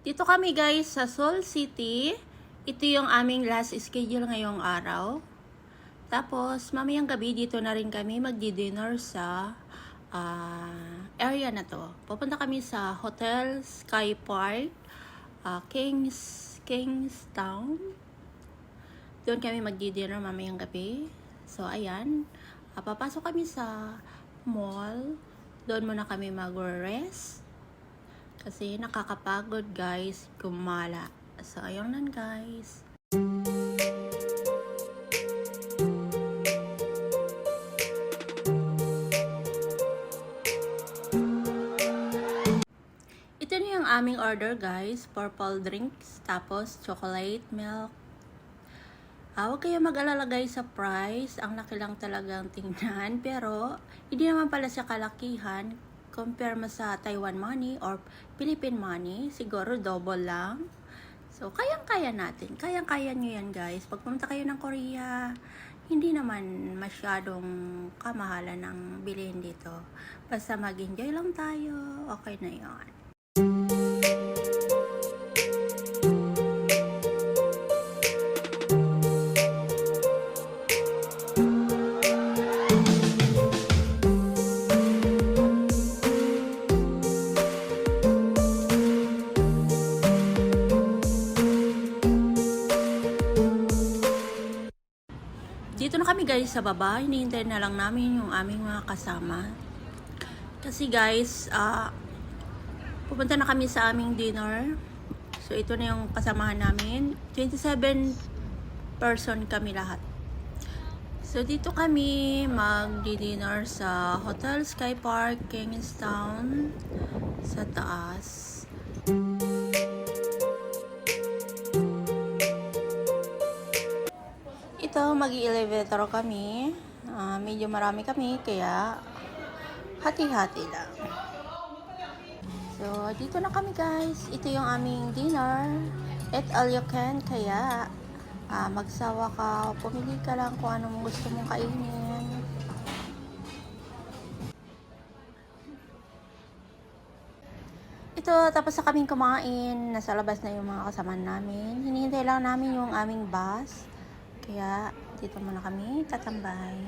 Dito kami guys sa Seoul City. Ito yung aming last schedule ngayong araw. Tapos mamayang gabi dito na rin kami magdi-dinner sa area na to. Pupunta kami sa Hotel Sky Park, Kingstown. Doon kami magdi-dinner mamayang gabi. So ayan, papasok kami sa mall. Doon muna kami mag-rest. Kasi nakakapagod guys, gumala. So ayun lang guys. Ito na yung aming order guys. Purple drinks, tapos chocolate milk. Huwag kayo mag-alala guys sa price. Ang laki lang talagang tingnan. Pero hindi naman pala siya kalakihan. Compare mo sa Taiwan money or Philippine money, siguro double lang. So, kayang-kaya natin. Kayang-kaya nyo yan, guys. Pag pumunta kayo ng Korea, hindi naman masyadong kamahalan ng bilhin dito. Basta mag-enjoy lang tayo, okay na yon. Dito na kami guys sa baba, hinihintay na lang namin yung aming mga kasama. Kasi guys, pupunta na kami sa aming dinner. So ito na yung kasamahan namin. 27 person kami lahat. So dito kami magdi-dinner sa Hotel Sky Park, Kingstown, sa taas. Ito, mag-i-elevator kami. Medyo marami kami, kaya hati-hati lang. So, dito na kami guys. Ito yung aming dinner. Eat all you can, kaya magsawa ka, pumili ka lang kung anong gusto mong kainin. Ito, tapos na kaming kumain. Nasa labas na yung mga kasama namin. Hinihintay lang namin yung aming bus. Kaya, dito muna kami tatambay.